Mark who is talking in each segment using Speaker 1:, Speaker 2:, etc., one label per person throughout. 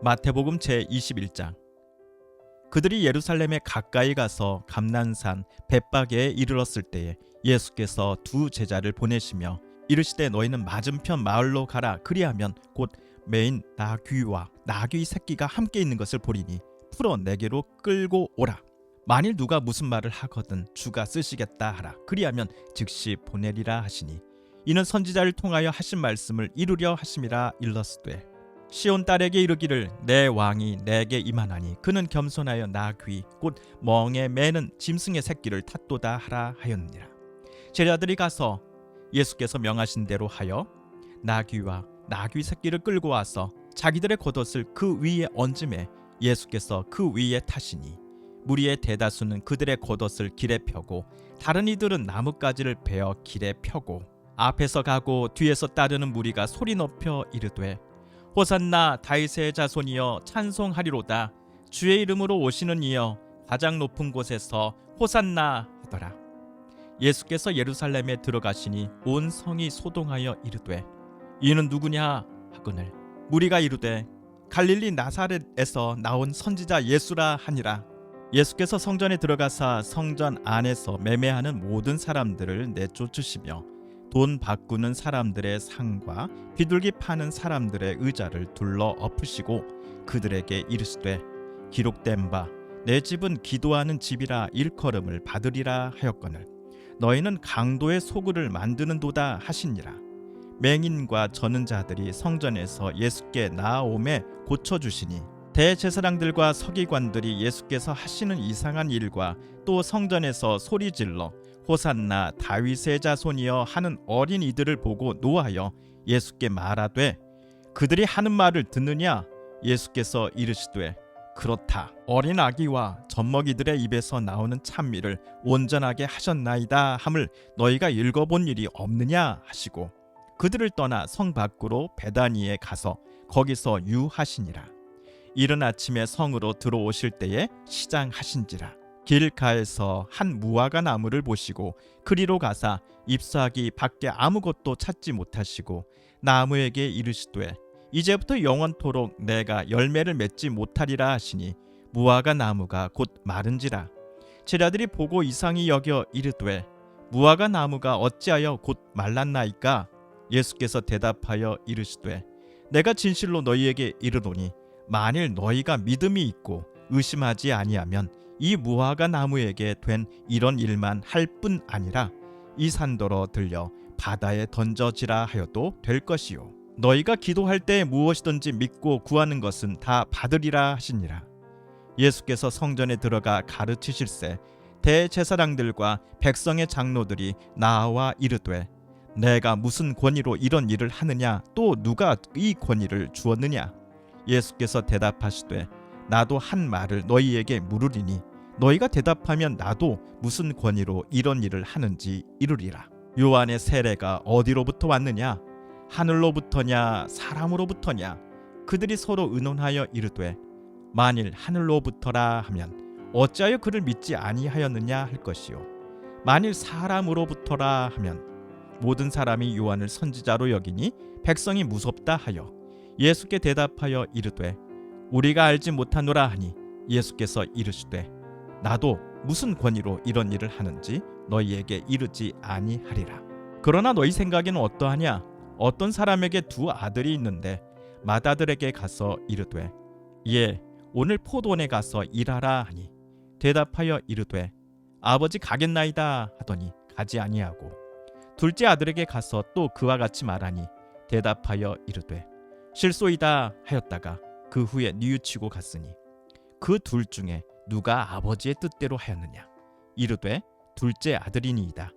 Speaker 1: 마태복음 제21장. 그들이 예루살렘에 가까이 가서 감난산 벳바게에 이르렀을 때에 예수께서 두 제자를 보내시며 이르시되 너희는 맞은편 마을로 가라. 그리하면 곧 매인 나귀와 나귀 새끼가 함께 있는 것을 보리니 풀어 내게로 끌고 오라. 만일 누가 무슨 말을 하거든 주가 쓰시겠다 하라. 그리하면 즉시 보내리라 하시니 이는 선지자를 통하여 하신 말씀을 이루려 하심이라. 일렀으되 시온 딸에게 이르기를 내 왕이 내게 임하나니 그는 겸손하여 나귀 곧 멍에 매는 짐승의 새끼를 탔도다 하라 하였느니라. 제자들이 가서 예수께서 명하신 대로 하여 나귀와 나귀 새끼를 끌고 와서 자기들의 겉옷을 그 위에 얹음에 예수께서 그 위에 타시니 무리의 대다수는 그들의 겉옷을 길에 펴고 다른 이들은 나뭇가지를 베어 길에 펴고 앞에서 가고 뒤에서 따르는 무리가 소리 높여 이르되 호산나 다윗의 자손이여 찬송하리로다. 주의 이름으로 오시는 이여 가장 높은 곳에서 호산나 하더라. 예수께서 예루살렘에 들어가시니 온 성이 소동하여 이르되 이는 누구냐 하거늘 무리가 이르되 갈릴리 나사렛에서 나온 선지자 예수라 하니라. 예수께서 성전에 들어가사 성전 안에서 매매하는 모든 사람들을 내쫓으시며 돈 바꾸는 사람들의 상과 비둘기 파는 사람들의 의자를 둘러 엎으시고 그들에게 이르시되 기록된 바 내 집은 기도하는 집이라 일컬음을 받으리라 하였거늘 너희는 강도의 소굴을 만드는도다 하시니라. 맹인과 저는 자들이 성전에서 예수께 나아오매 고쳐주시니 대제사장들과 서기관들이 예수께서 하시는 이상한 일과 또 성전에서 소리질러 호산나 다윗의 자손이여 하는 어린이들을 보고 노하여 예수께 말하되 그들이 하는 말을 듣느냐. 예수께서 이르시되 그렇다. 어린 아기와 젖먹이들의 입에서 나오는 찬미를 온전하게 하셨나이다 함을 너희가 읽어본 일이 없느냐 하시고 그들을 떠나 성 밖으로 베다니에 가서 거기서 유하시니라. 이른 아침에 성으로 들어오실 때에 시장하신지라. 길가에서 한 무화과 나무를 보시고 그리로 가사 잎사귀 밖에 아무것도 찾지 못하시고 나무에게 이르시되 이제부터 영원토록 내가 열매를 맺지 못하리라 하시니 무화과 나무가 곧 마른지라. 제자들이 보고 이상히 여겨 이르되 무화과 나무가 어찌하여 곧 말랐나이까. 예수께서 대답하여 이르시되 내가 진실로 너희에게 이르노니 만일 너희가 믿음이 있고 의심하지 아니하면 이 무화과 나무에게 된 이런 일만 할 뿐 아니라 이 산더러 들려 바다에 던져지라 하여도 될 것이요 너희가 기도할 때 무엇이든지 믿고 구하는 것은 다 받으리라 하시니라. 예수께서 성전에 들어가 가르치실세 대제사장들과 백성의 장로들이 나와 이르되 내가 무슨 권위로 이런 일을 하느냐 또 누가 이 권위를 주었느냐. 예수께서 대답하시되 나도 한 말을 너희에게 물으리니 너희가 대답하면 나도 무슨 권위로 이런 일을 하는지 이르리라. 요한의 세례가 어디로부터 왔느냐 하늘로부터냐 사람으로부터냐. 그들이 서로 의논하여 이르되 만일 하늘로부터라 하면 어찌하여 그를 믿지 아니하였느냐 할 것이요 만일 사람으로부터라 하면 모든 사람이 요한을 선지자로 여기니 백성이 무섭다 하여 예수께 대답하여 이르되 우리가 알지 못하노라 하니 예수께서 이르시되 나도 무슨 권위로 이런 일을 하는지 너희에게 이르지 아니하리라. 그러나 너희 생각에는 어떠하냐. 어떤 사람에게 두 아들이 있는데 맏아들에게 가서 이르되 예 오늘 포도원에 가서 일하라 하니 대답하여 이르되 아버지 가겠나이다 하더니 가지 아니하고 둘째 아들에게 가서 또 그와 같이 말하니 대답하여 이르되 실소이다 하였다가 그 후에 뉘우치고 갔으니 그 둘 중에 누가 아버지의 뜻대로 하였느냐. 이르되 둘째 아들이니이다.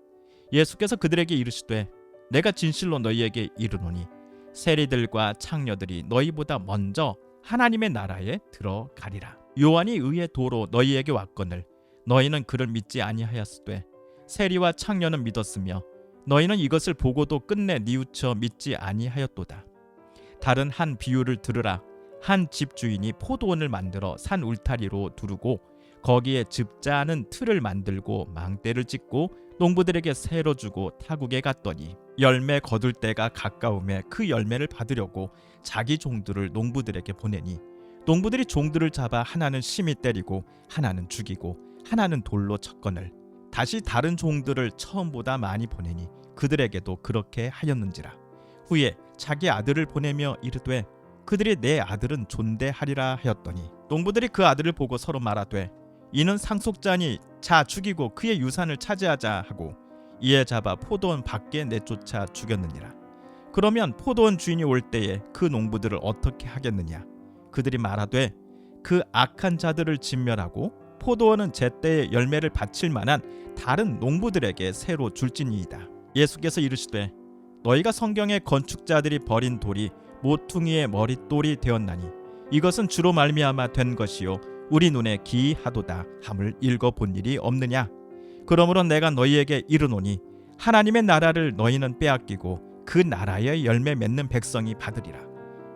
Speaker 1: 예수께서 그들에게 이르시되 내가 진실로 너희에게 이르노니 세리들과 창녀들이 너희보다 먼저 하나님의 나라에 들어가리라. 요한이 의의 도로 너희에게 왔거늘 너희는 그를 믿지 아니하였으되 세리와 창녀는 믿었으며 너희는 이것을 보고도 끝내 뉘우쳐 믿지 아니하였도다. 다른 한 비유를 들으라. 한 집주인이 포도원을 만들어 산 울타리로 두르고 거기에 즙자는 틀을 만들고 망대를 짓고 농부들에게 세로 주고 타국에 갔더니 열매 거둘 때가 가까움에 그 열매를 받으려고 자기 종들을 농부들에게 보내니 농부들이 종들을 잡아 하나는 심히 때리고 하나는 죽이고 하나는 돌로 쳤거늘 다시 다른 종들을 처음보다 많이 보내니 그들에게도 그렇게 하였는지라. 후에 자기 아들을 보내며 이르되 그들이 내 아들은 존대하리라 하였더니 농부들이 그 아들을 보고 서로 말하되 이는 상속자니 자 죽이고 그의 유산을 차지하자 하고 이에 잡아 포도원 밖에 내쫓아 죽였느니라. 그러면 포도원 주인이 올 때에 그 농부들을 어떻게 하겠느냐? 그들이 말하되 그 악한 자들을 진멸하고 포도원은 제때에 열매를 바칠 만한 다른 농부들에게 새로 줄지니이다. 예수께서 이르시되 너희가 성경에 건축자들이 버린 돌이 모퉁이의 머릿돌이 되었나니 이것은 주로 말미암아 된 것이요 우리 눈에 기이하도다 함을 읽어본 일이 없느냐. 그러므로 내가 너희에게 이르노니 하나님의 나라를 너희는 빼앗기고 그 나라의 열매 맺는 백성이 받으리라.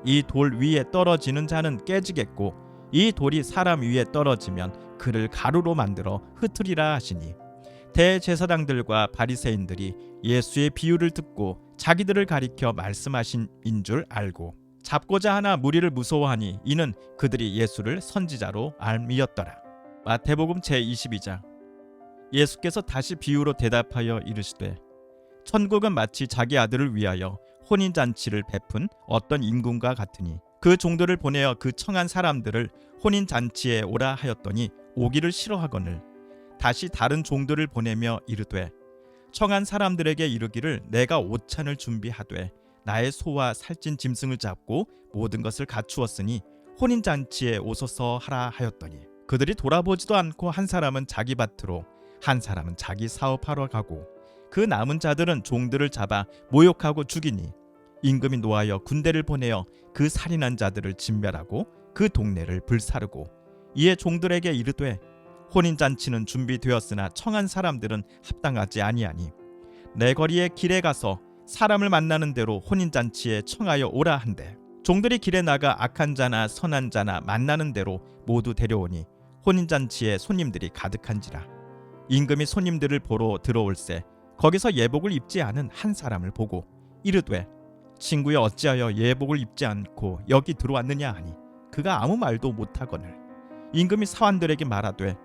Speaker 1: 이 돌 위에 떨어지는 자는 깨지겠고 이 돌이 사람 위에 떨어지면 그를 가루로 만들어 흩으리라 하시니 대제사장들과 바리새인들이 예수의 비유를 듣고 자기들을 가리켜 말씀하신 인 줄 알고 잡고자 하나 무리를 무서워하니 이는 그들이 예수를 선지자로 알미었더라. 마태복음 제22장. 예수께서 다시 비유로 대답하여 이르시되 천국은 마치 자기 아들을 위하여 혼인잔치를 베푼 어떤 임금과 같으니 그 종들을 보내어 그 청한 사람들을 혼인잔치에 오라 하였더니 오기를 싫어하거늘 다시 다른 종들을 보내며 이르되 청한 사람들에게 이르기를 내가 오찬을 준비하되 나의 소와 살찐 짐승을 잡고 모든 것을 갖추었으니 혼인잔치에 오소서 하라 하였더니 그들이 돌아보지도 않고 한 사람은 자기 밭으로 한 사람은 자기 사업하러 가고 그 남은 자들은 종들을 잡아 모욕하고 죽이니 임금이 노하여 군대를 보내어 그 살인한 자들을 진멸하고 그 동네를 불사르고 이에 종들에게 이르되 혼인잔치는 준비되었으나 청한 사람들은 합당하지 아니하니 내 거리에 길에 가서 사람을 만나는 대로 혼인잔치에 청하여 오라 한대 종들이 길에 나가 악한 자나 선한 자나 만나는 대로 모두 데려오니 혼인잔치에 손님들이 가득한지라. 임금이 손님들을 보러 들어올새 거기서 예복을 입지 않은 한 사람을 보고 이르되 친구여 어찌하여 예복을 입지 않고 여기 들어왔느냐 하니 그가 아무 말도 못하거늘 임금이 사환들에게 말하되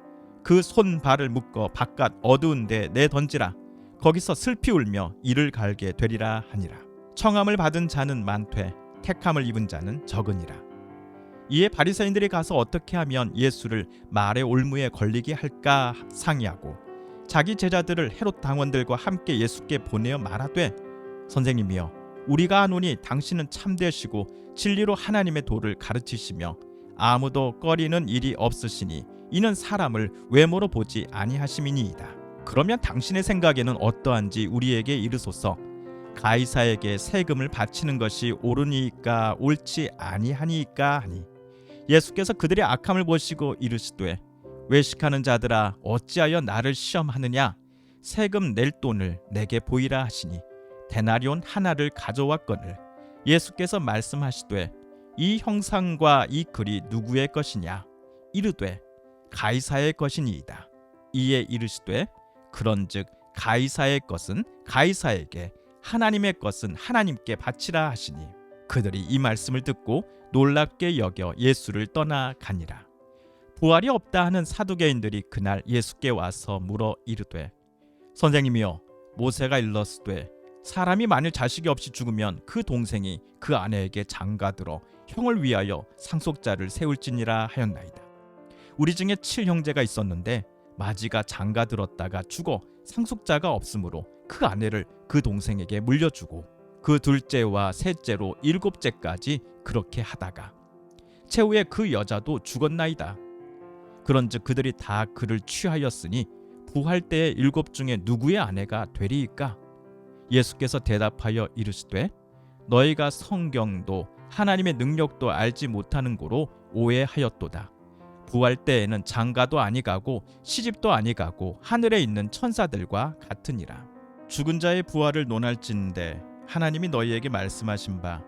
Speaker 1: 그 손 발을 묶어 바깥 어두운 데 내던지라. 거기서 슬피 울며 이를 갈게 되리라 하니라. 청함을 받은 자는 많되 택함을 입은 자는 적으니라. 이에 바리새인들이 가서 어떻게 하면 예수를 말의 올무에 걸리게 할까 상의하고 자기 제자들을 헤롯 당원들과 함께 예수께 보내어 말하되 선생님이여 우리가 아노니 당신은 참되시고 진리로 하나님의 도를 가르치시며 아무도 꺼리는 일이 없으시니 이는 사람을 외모로 보지 아니하심이니이다. 그러면 당신의 생각에는 어떠한지 우리에게 이르소서. 가이사에게 세금을 바치는 것이 옳으니까 옳지 아니하니까 하니 예수께서 그들의 악함을 보시고 이르시되 외식하는 자들아 어찌하여 나를 시험하느냐. 세금 낼 돈을 내게 보이라 하시니 데나리온 하나를 가져왔거늘 예수께서 말씀하시되 이 형상과 이 글이 누구의 것이냐. 이르되 가이사의 것이니이다. 이에 이르시되 그런즉 가이사의 것은 가이사에게 하나님의 것은 하나님께 바치라 하시니 그들이 이 말씀을 듣고 놀랍게 여겨 예수를 떠나 가니라. 부활이 없다 하는 사두개인들이 그날 예수께 와서 물어 이르되 선생님이여 모세가 일렀으되 사람이 만일 자식이 없이 죽으면 그 동생이 그 아내에게 장가들어 형을 위하여 상속자를 세울지니라 하였나이다. 우리 중에 7형제가 있었는데 마지가 장가들었다가 죽어 상속자가 없으므로 그 아내를 그 동생에게 물려주고 그 둘째와 셋째로 7째까지 그렇게 하다가 최후에 그 여자도 죽었나이다. 그런즉 그들이 다 그를 취하였으니 부활 때의 7 중에 누구의 아내가 되리이까? 예수께서 대답하여 이르시되 너희가 성경도 하나님의 능력도 알지 못하는 고로 오해하였도다. 부활 때에는 장가도 아니가고 시집도 아니가고 하늘에 있는 천사들과 같으니라. 죽은 자의 부활을 논할진대 하나님이 너희에게 말씀하신 바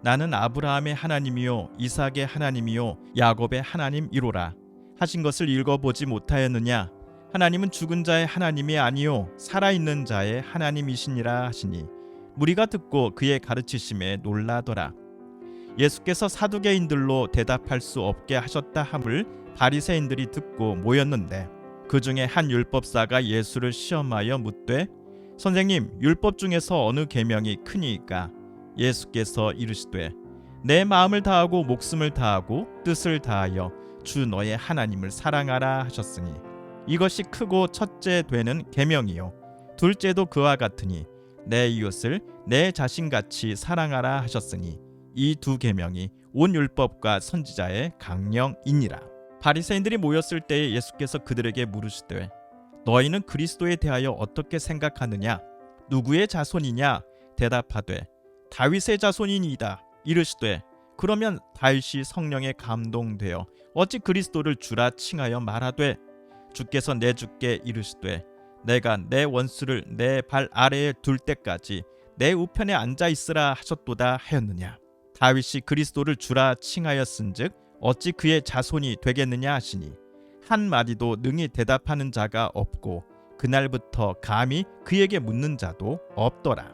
Speaker 1: 나는 아브라함의 하나님이요 이삭의 하나님이요 야곱의 하나님이로라 하신 것을 읽어보지 못하였느냐. 하나님은 죽은 자의 하나님이 아니요 살아있는 자의 하나님이시니라 하시니 무리가 듣고 그의 가르치심에 놀라더라. 예수께서 사두개인들로 대답할 수 없게 하셨다 함을 바리새인들이 듣고 모였는데 그 중에 한 율법사가 예수를 시험하여 묻되 선생님, 율법 중에서 어느 계명이 크니이까? 예수께서 이르시되 내 마음을 다하고 목숨을 다하고 뜻을 다하여 주 너의 하나님을 사랑하라 하셨으니 이것이 크고 첫째 되는 계명이요 둘째도 그와 같으니 내 이웃을 내 자신같이 사랑하라 하셨으니 이 두 계명이 온 율법과 선지자의 강령이니라. 바리새인들이 모였을 때에 예수께서 그들에게 물으시되 너희는 그리스도에 대하여 어떻게 생각하느냐? 누구의 자손이냐? 대답하되 다윗의 자손이니이다. 이르시되 그러면 다윗이 성령에 감동되어 어찌 그리스도를 주라 칭하여 말하되 주께서 내 주께 이르시되 내가 내 원수를 내 발 아래에 둘 때까지 내 우편에 앉아 있으라 하셨도다 하였느냐? 다윗이 그리스도를 주라 칭하였은즉 어찌 그의 자손이 되겠느냐 하시니 한 마디도 능히 대답하는 자가 없고 그날부터 감히 그에게 묻는 자도 없더라.